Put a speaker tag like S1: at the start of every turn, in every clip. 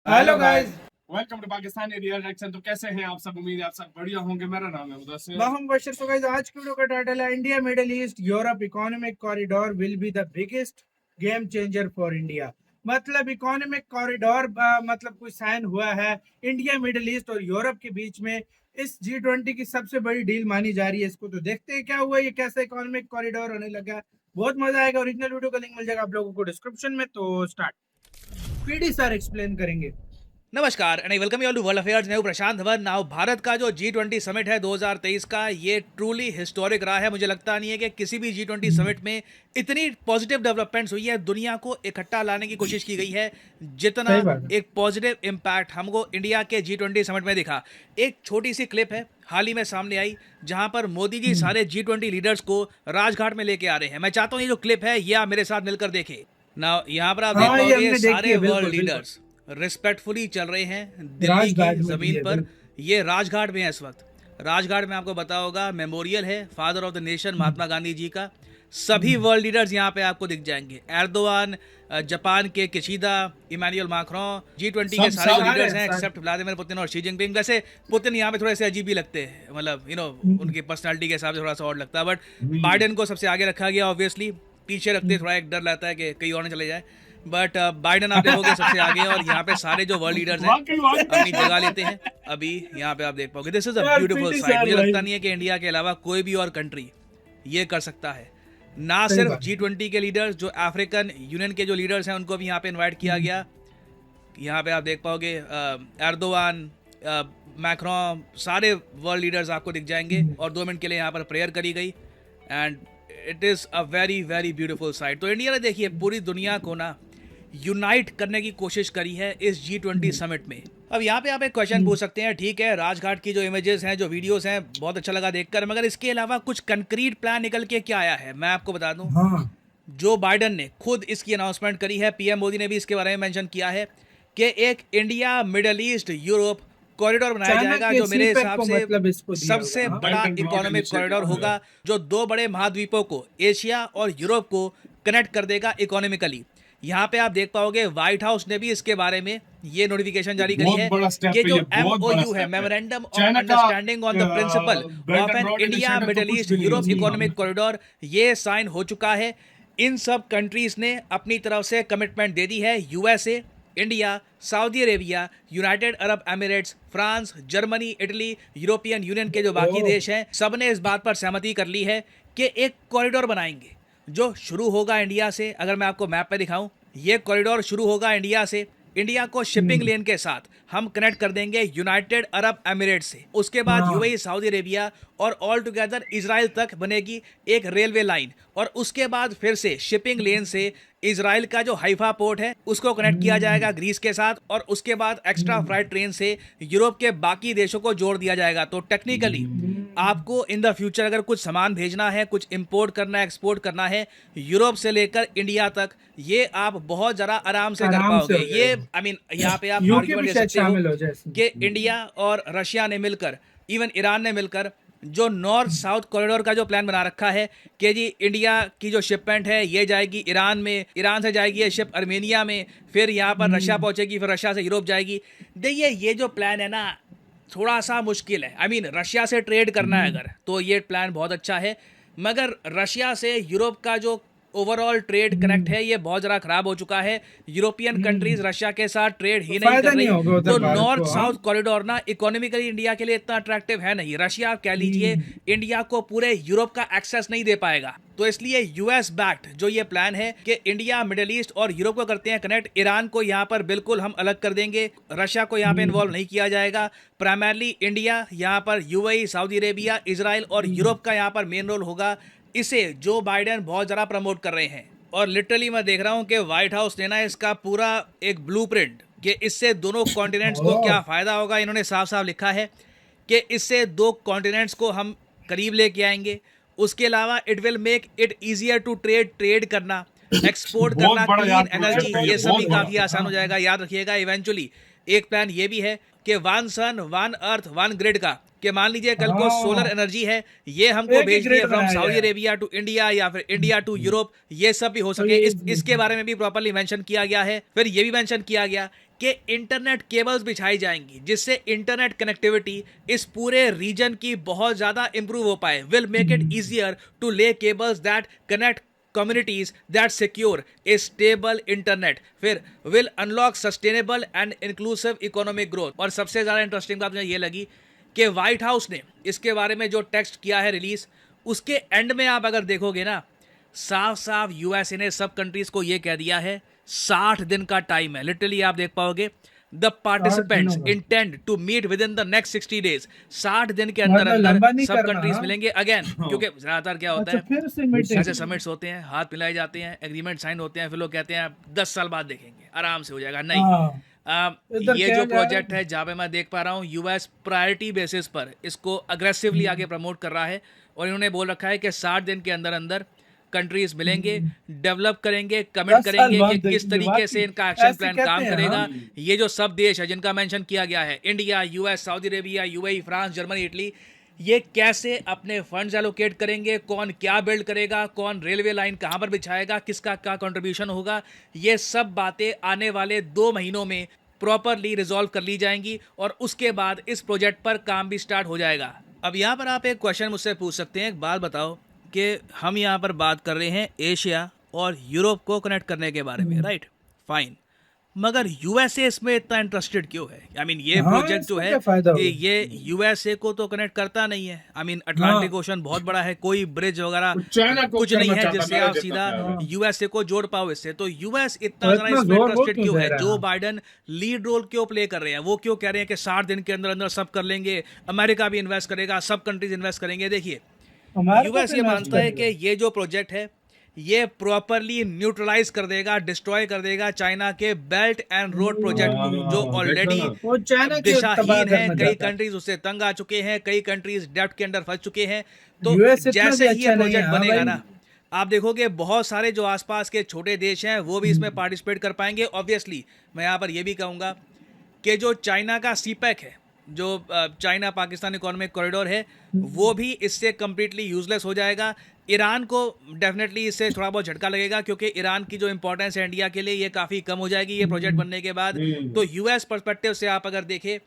S1: Hello guys.
S2: Welcome to Pakistani real reaction. तो कैसे हैं आप सब? उम्मीद है आप सब बढ़िया होंगे। मेरा नाम है मुदस्सिर।
S1: मैं हूं बशीर। सो गाइस, आज की वीडियो का टाइटल है India middle east Europe economic corridor will be the biggest game changer for India. मतलब इकोनॉमिक कॉरिडोर मतलब कोई साइन हुआ है इंडिया मिडिल ईस्ट और यूरोप के बीच में। इस G20 की सबसे बड़ी डील मानी जा रही है इसको। तो देखते हैं क्या हुआ, ये कैसा इकोनॉमिक कॉरिडोर होने लगा है। बहुत मजा आएगा। ओरिजिनल वीडियो का लिंक मिल जाएगा आप लोगों को डिस्क्रिप्शन में। तो स्टार्ट पीडी सर एक्सप्लेन करेंगे।
S3: नमस्कार and I welcome you all to world affairs. मैं हूं प्रशांत धवन। नाउ भारत का जो G20 समिट है 2023 का, ये ट्रूली हिस्टोरिक रहा है। मुझे लगता नहीं है कि किसी भी G20 समिट में इतनी पॉजिटिव डेवलपमेंट्स हुई है, दुनिया को इकट्ठा लाने की कोशिश की गई है, जितना
S1: सही बात है।
S3: एक पॉजिटिव इम्पैक्ट हमको इंडिया के G20 समिट में दिखा। एक छोटी सी क्लिप है हाल ही में सामने आई, जहां पर मोदी जी सारे G20 लीडर्स को राजघाट में लेके आ रहे हैं। मैं चाहता हूं ये जो क्लिप है ये आप मेरे साथ मिलकर देखें। ना यहाँ पर आप देख
S1: हाँ, ये
S3: पाओगे
S1: हमने देखी
S3: सारे
S1: है।
S3: वर्ल्ड
S1: बिल्कुल बिल्कुल।
S3: लीडर्स रिस्पेक्टफुली चल रहे हैं दिल्ली की
S1: राजघाट में भी
S3: जमीन
S1: है,
S3: पर।
S1: बिल्कुल।
S3: ये राजघाट में है इस वक्त। राजघाट में आपको पता होगा मेमोरियल है father of the nation Mahatma Gandhi ji का। सभी वर्ल्ड लीडर्स यहाँ पे आपको दिख जाएंगे। एर्दोआन, जापान के किशिदा, इमानुएल मैक्रोन, G20 के सारे जो लीडर्स हैं एक्सेप्ट व्लादिमीर पुतिन और शी जिनपिंग। वैसे पुतिन यहाँ पे थोड़े से अजीब भी लगते हैं, मतलब उनकी पर्सनालिटी के हिसाब से थोड़ा सा और लगता है। बट बाइडेन को सबसे आगे रखा गया, ऑब्वियसली पीछे रखते थोड़ा एक डर रहता है कि कहीं और न चले जाए। बट बाइडेन आप देखोगे सबसे आगे, और यहाँ पे सारे जो वर्ल्ड लीडर्स हैं अपनी जगह लेते हैं। अभी यहाँ पे आप देख पाओगे, this is a beautiful sight. मुझे लगता नहीं है कि इंडिया के अलावा कोई भी और कंट्री ये कर सकता है। ना सिर्फ G20 के लीडर्स, जो अफ्रीकन यूनियन के जो लीडर्स हैं उनको भी यहाँ पे इनवाइट किया गया। यहाँ पे आप देख पाओगे एर्दोआन, मैक्रोन, सारे वर्ल्ड लीडर्स आपको दिख जाएंगे। और 2 मिनट के लिए यहाँ पर प्रेयर करी गई and it is a very very beautiful sight. तो इंडिया ने देखिए पूरी दुनिया को ना यूनाइट करने की कोशिश करी है इस G20 समिट में। अब यहाँ पे आप एक क्वेश्चन पूछ सकते हैं, ठीक है राजघाट की जो इमेजेस हैं, जो वीडियोस हैं, बहुत अच्छा लगा देखकर, मगर इसके अलावा कुछ कंक्रीट प्लान निकल के क्या आया है? मैं आपको बता दूं,
S1: हाँ।
S3: जो बाइडन ने खुद इसकी अनाउंसमेंट करी है, पीएम मोदी ने भी इसके बारे में मेंशन किया है कि एक India Middle East Europe corridor बनाया
S1: चाइना
S3: जाएगा,
S1: के
S3: जो मेरे
S1: CPEC
S3: हिसाब
S1: को
S3: से
S1: मतलब इसको दिया
S3: सबसे
S1: होगा।
S3: बड़ा
S2: Belt and Road
S3: economic
S2: Initiative
S3: corridor होगा, जो 2 बड़े महाद्वीपों को, एशिया और यूरोप को कनेक्ट कर देगा इकोनॉमिकली। यहाँ पे आप देख पाओगे व्हाइट हाउस ने भी इसके बारे में ये नोटिफिकेशन जारी करी है कि जो MOU है, memorandum of understanding on the principle of an India Middle East Europe economic corridor, ये साइन हो चुका है। इन सब कंट्रीज ने अपनी तरफ से कमिटमेंट दे दी है। USA, India, Saudi Arabia, United Arab Emirates, France, Germany, Italy, European union के जो बाकी देश हैं, सब ने इस बात पर सहमति कर ली है कि एक कॉरिडोर बनाएंगे जो शुरू होगा इंडिया से। अगर मैं आपको मैप पे दिखाऊं, ये कॉरिडोर शुरू होगा इंडिया से। इंडिया को शिपिंग लेन के साथ हम कनेक्ट कर देंगे यूनाइटेड अरब एमिरेट्स से। उसके बाद UAE, सऊदी अरेबिया और ऑल टुगेदर इजराइल तक बनेगी एक रेलवे लाइन। और उसके बाद फिर से शिपिंग लेन से इजराइल का जो हाइफा पोर्ट है उसको कनेक्ट किया जाएगा ग्रीस के साथ, और उसके बाद एक्स्ट्रा फ्लाइट ट्रेन से यूरोप के बाकी देशों को जोड़ दिया जाएगा। तो टेक्निकली आपको इन द फ्यूचर अगर कुछ सामान भेजना है, कुछ इंपोर्ट करना है, एक्सपोर्ट करना है यूरोप से लेकर इंडिया तक, ये आप बहुत ज़रा आराम से कर पाओगे। ये यहाँ पे आप आर्गुमेंट दे सकते हो कि इंडिया और रशिया ने मिलकर, इवन ईरान ने मिलकर, जो नॉर्थ साउथ कॉरिडोर का जो प्लान बना रखा है कि जी इंडिया की जो शिपमेंट है ये जाएगी ईरान में, ईरान से जाएगी ये शिप अर्मेनिया में, फिर यहाँ पर रशिया पहुंचेगी, फिर रशिया से यूरोप जाएगी। देखिए ये जो प्लान है ना, थोड़ा सा मुश्किल है। रशिया से ट्रेड करना है अगर, तो ये प्लान बहुत अच्छा है, मगर रशिया से यूरोप का जो ओवरऑल ट्रेड कनेक्ट है ये बहुत ज़रा खराब हो चुका है। यूरोपियन कंट्रीज रशिया के साथ ट्रेड ही नहीं कर रही, तो नॉर्थ साउथ कॉरिडोर ना इकोनॉमिकली इंडिया के लिए इतना अट्रैक्टिव है नहीं। रशिया आप कह लीजिए इंडिया को पूरे यूरोप का एक्सेस नहीं दे पाएगा। तो इसलिए US बैक्ड जो ये प्लान है कि इंडिया मिडिल ईस्ट और यूरोप को करते हैं कनेक्ट, ईरान को यहाँ पर बिल्कुल हम अलग कर देंगे, रशिया को यहाँ पे इन्वॉल्व नहीं किया जाएगा। प्राइमरली इंडिया, यहाँ पर UAE, सऊदी अरेबिया, इजराइल और यूरोप का यहाँ पर मेन रोल होगा। इसे जो बाइडेन बहुत ज़्यादा प्रमोट कर रहे हैं, और लिटरली मैं देख रहा हूँ कि व्हाइट हाउस ने ना इसका पूरा एक ब्लूप्रिंट कि इससे दोनों कॉन्टिनेंट्स को क्या फ़ायदा होगा, इन्होंने साफ साफ लिखा है कि इससे 2 कॉन्टिनेंट्स को हम करीब लेके आएंगे। उसके अलावा it will make it easier to trade करना, एक्सपोर्ट करना, क्लीन एनर्जी, ये सभी काफ़ी आसान हो जाएगा। याद रखिएगा इवेंचुअली एक प्लान ये भी है कि 1 सन 1 अर्थ 1 ग्रिड का, कि मान लीजिए कल को सोलर एनर्जी है, ये हमको भेजनी है from Saudi Arabia to India या फिर इंडिया टू यूरोप, ये सब भी हो सके। इसके बारे में भी प्रॉपर्ली मेंशन किया गया है। फिर ये भी मेंशन किया गया कि इंटरनेट केबल्स बिछाई जाएंगी जिससे इंटरनेट कनेक्टिविटी इस पूरे रीजन की बहुत ज़्यादा इंप्रूव हो पाए. Will make it easier to lay cables that connect communities that secure a stable internet. फिर will unlock sustainable and inclusive economic growth. और सबसे ज़्यादा इंटरेस्टिंग बात मुझे ये लगी कि व्हाइट हाउस ने इसके बारे में जो टेक्स्ट किया है रिलीज, उसके एंड में आप अगर देखोगे ना, साफ साफ यूएसए ने सब कंट्रीज को ये कह दिया है 60 दिन का टाइम है. लिटरली आप देख पाओगे the participants intend to meet within the next 60 days. 60 दिन के अंदर अंदर सब कंट्रीज मिलेंगे अगेन. क्योंकि ज्यादातर क्या होता है, ऐसे समिट्स होते हैं, हाथ मिलाए जाते हैं, एग्रीमेंट साइन होते हैं, फिर लोग कहते हैं 10 साल बाद देखेंगे, आराम से हो जाएगा. नहीं, ये जो प्रोजेक्ट है जहाँ पे मैं देख पा रहा हूँ, यूएस प्रायोरिटी बेसिस पर इसको अग्रेसिवली आगे प्रमोट कर रहा है. और इन्होंने बोल रखा है कि 60 दिन के अंदर अंदर कंट्रीज मिलेंगे, डेवलप करेंगे, कमेंट करेंगे कि किस तरीके से इनका एक्शन प्लान काम करेगा. ये जो सब देश है जिनका मेंशन किया गया है, India, US, Saudi Arabia, UAE, France, Germany, Italy, ये कैसे अपने फंड्स एलोकेट करेंगे, कौन क्या बिल्ड करेगा, कौन रेलवे लाइन कहाँ पर बिछाएगा, किसका क्या कंट्रीब्यूशन होगा, ये सब बातें आने वाले 2 महीनों में प्रॉपरली रिजॉल्व कर ली जाएंगी और उसके बाद इस प्रोजेक्ट पर काम भी स्टार्ट हो जाएगा. अब यहाँ पर आप एक क्वेश्चन मुझसे पूछ सकते हैं, एक बात बताओ कि हम यहाँ पर बात कर रहे हैं एशिया और यूरोप को कनेक्ट करने के बारे में, राइट? फाइन, मगर यूएसए इसमें इतना इंटरेस्टेड क्यों है? आई मीन ये प्रोजेक्ट जो है ये यूएसए को तो कनेक्ट करता नहीं है. आई मीन अटलांटिक ओशन बहुत बड़ा है, कोई ब्रिज वगैरह कुछ नहीं है जिससे आप सीधा यूएसए को जोड़ पाओ इससे. तो यूएस इतना ज्यादा इसमें इंटरेस्टेड क्यों है? जो बाइडन लीड रोल क्यों प्ले कर रहे हैं? वो क्यों कह रहे हैं कि 60 दिन के अंदर अंदर सब कर लेंगे, अमेरिका भी इन्वेस्ट करेगा, सब कंट्रीज इन्वेस्ट करेंगे. देखिए, यूएस ये मानता है कि ये जो प्रोजेक्ट है ये प्रॉपरली न्यूट्रलाइज कर देगा, डिस्ट्रॉय कर देगा चाइना के बेल्ट एंड रोड प्रोजेक्ट को, जो ऑलरेडी दिशाहीन है. कई कंट्रीज उससे तंग आ चुके हैं, कई कंट्रीज डेब्ट के अंदर फंस चुके हैं. तो जैसे ही ये प्रोजेक्ट बनेगा ना, आप देखोगे बहुत सारे जो आसपास के छोटे देश हैं वो भी इसमें पार्टिसिपेट कर पाएंगे. ऑब्वियसली मैं यहाँ पर ये भी कहूँगा कि जो चाइना का सीपैक है, जो चाइना पाकिस्तान इकोनॉमिक कॉरिडोर है, वो भी इससे कम्प्लीटली यूजलेस हो जाएगा. ईरान को डेफिनेटली इससे थोड़ा बहुत झटका लगेगा क्योंकि ईरान की जो इंपॉर्टेंस है इंडिया के लिए ये काफ़ी कम हो जाएगी ये प्रोजेक्ट बनने के बाद. तो यूएस पर्सपेक्टिव से आप अगर देखें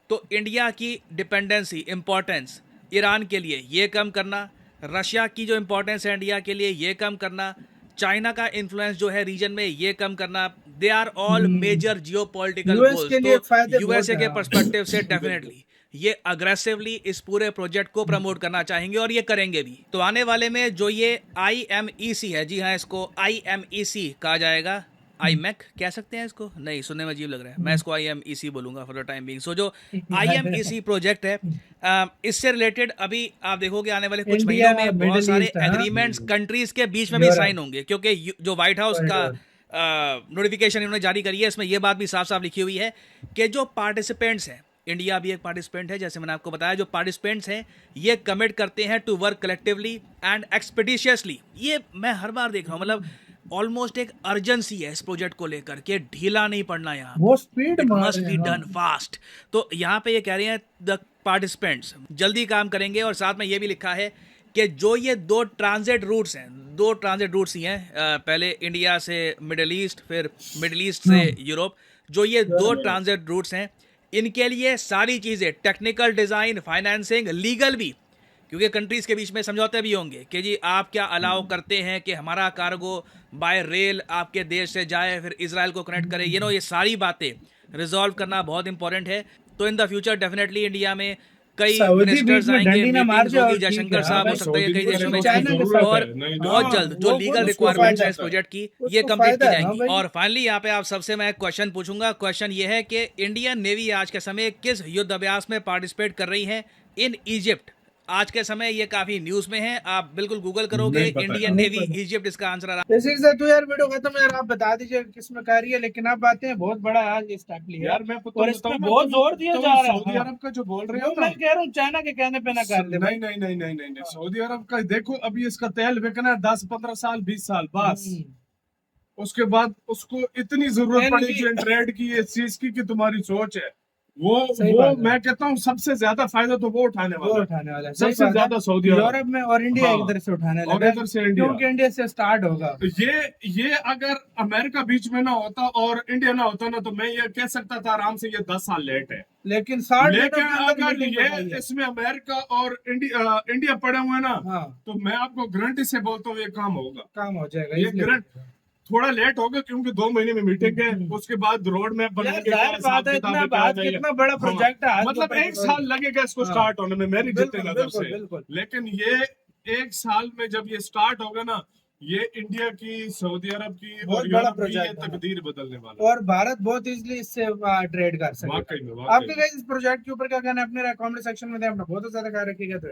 S3: तो इंडिया की डिपेंडेंसी, इंपॉर्टेंस ईरान के लिए ये कम करना, रशिया की जो इंपॉर्टेंस है इंडिया के लिए ये कम करना, चाइना का इन्फ्लुएंस जो है रीजन में ये कम करना, they are all major geopolitical goals. तो यूएसए के पर्सपेक्टिव से डेफिनेटली ये अग्रेसिवली इस पूरे प्रोजेक्ट को प्रमोट करना चाहेंगे और ये करेंगे भी. तो आने वाले में जो ये IMEC है, जी हाँ इसको IMEC कहा जाएगा, IMEC कह सकते हैं इसको, नहीं सुनने में अजीब लग रहा है, मैं इसको IMEC बोलूंगा फॉर द टाइम बीइंग. सो जो IMEC प्रोजेक्ट है इससे रिलेटेड अभी आप देखोगे आने वाले कुछ महीनों में बहुत सारे एग्रीमेंट्स कंट्रीज के बीच में भी साइन होंगे, क्योंकि जो व्हाइट हाउस का नोटिफिकेशन इन्होंने जारी करी है इसमें ये बात भी साफ साफ लिखी हुई है कि जो पार्टिसिपेंट्स हैं, इंडिया भी एक पार्टिसिपेंट है जैसे मैंने आपको बताया, जो पार्टिसिपेंट्स हैं ये कमिट करते हैं टू वर्क कलेक्टिवली एंड एक्सपेडिशियसली. ये मैं हर बार देख रहा हूँ, मतलब ऑलमोस्ट एक अर्जेंसी है इस प्रोजेक्ट को लेकर के, ढीला नहीं पड़ना, यहाँ
S1: वो speed
S3: must be done fast. तो यहाँ पे ये कह रहे हैं द पार्टिसिपेंट्स जल्दी काम करेंगे. और साथ में ये भी लिखा है कि जो ये 2 ट्रांजिट रूट्स हैं, 2 ट्रांजिट रूट्स ही हैं, पहले इंडिया से मिडिल ईस्ट, फिर मिडिल ईस्ट से यूरोप, जो ये 2 ट्रांजिट रूट्स हैं इनके लिए सारी चीज़ें, टेक्निकल डिज़ाइन, फाइनेंसिंग, लीगल भी, क्योंकि कंट्रीज़ के बीच में समझौते भी होंगे कि जी आप क्या अलाउ करते हैं कि हमारा कार्गो बाय रेल आपके देश से जाए फिर इजराइल को कनेक्ट करे. ये सारी बातें रिजॉल्व करना बहुत इंपॉर्टेट है. तो in the future definitely India में कई मिनिस्टर्स आएंगे, मीटिंग्स होगी, जयशंकर साहब हो सकता है कई देशों में, और बहुत जल्द जो लीगल रिक्वायरमेंट्स है इस प्रोजेक्ट की ये कंप्लीट की जाएंगी. और फाइनली यहाँ पे आप सबसे मैं क्वेश्चन पूछूंगा. क्वेश्चन ये है कि इंडियन नेवी आज के समय किस युद्ध अभ्यास में पार्टिसिपेट कर रही है इन इजिप्ट? आज के समय ये काफी न्यूज में है, आप बिल्कुल गूगल करोगे इंडियन नेवी इजिप्ट, इसका आंसर आ रहा
S1: है. तो यार वीडियो खत्म, यार आप बता दीजिए किसमें कर रही है, लेकिन आप बातें हैं बहुत बड़ा आज स्टेप लिया
S2: यार. मैं
S1: और इस पे बहुत जोर दिया जा रहा है.
S2: सऊदी अरब का जो बोल रहे हो,
S1: मैं कह रहा हूँ चाइना के कहने पे ना कर दे.
S2: नहीं नहीं नहीं नहीं नहीं, सऊदी अरब का देखो अभी इसका तेल बिकना है 10-15 साल 20 साल बस, उसके बाद उसको इतनी जरूरत पड़ेगी ट्रेड की, इस चीज की कि तुम्हारी सोच है.
S1: सही
S2: वो
S1: बात है।
S2: मैं कहता हूँ सबसे ज्यादा फायदा तो वो उठाने
S1: वो
S2: वाला है।
S1: उठाने वाला है, सही
S2: सबसे
S1: बात है।
S2: ज्यादा सऊदी अरब
S1: यूरोप में और इंडिया
S2: हाँ,
S1: एक इधर से उठाने
S2: और
S1: लगा है,
S2: इधर से इंडिया।
S1: क्योंकि इंडिया से स्टार्ट होगा।
S2: ये अगर अमेरिका बीच में ना होता और इंडिया ना होता ना, तो मैं ये कह सकता था आराम से ये 10 साल लेट है।
S1: लेकिन 60 दिनों
S2: लेकिन
S1: के अंदर
S2: अगर
S1: मीटिंग
S2: ये
S1: करवाई है।
S2: इसमें अमेरिका और इंडिया पड़े हुए हैं ना,
S1: हाँ,
S2: तो मैं आपको गारंटी से बोलता हूँ ये काम होगा।
S1: काम हो जाएगा
S2: ये
S1: इसलिए।
S2: गारंटी थोड़ा लेट होगा क्योंकि 2 महीने में मीटिंग है, उसके बाद रोड मैप
S1: यार
S2: बनाएंगे,
S1: जाहिर
S2: क्या
S1: बात है,
S2: हिसाब
S1: इतना
S2: किताब है, क्या
S1: बात
S2: चाहिए।
S1: कितना बड़ा
S2: हाँ,
S1: प्रोजेक्ट है, हाथ के
S2: मतलब
S1: ऊपर
S2: 1
S1: तो
S2: साल लगेगा इसको
S1: हाँ,
S2: स्टार्ट होने में मेरी जितनी
S1: बिल्कुल
S2: नजर
S1: बिल्कुल
S2: से।
S1: बिल्कुल।
S2: लेकिन ये 1 साल में जब ये स्टार्ट होगा ना, ये इंडिया की, सऊदी अरब की
S1: बहुत
S2: और
S1: बड़ा
S2: यूरोप की ये
S1: प्रोजेक्ट है
S2: तकदीर बदलने वाला है।
S1: और भारत बहुत इजीली इससे ट्रेड कर सकेगा।
S2: वाकई में
S1: आपके
S2: वाकई में।
S1: गाइस इस प्रोजेक्ट के ऊपर क्या कहना है, अपने कमेंट सेक्शन में दें, अपना बहुत ज्यादा ख्याल रखिएगा। तो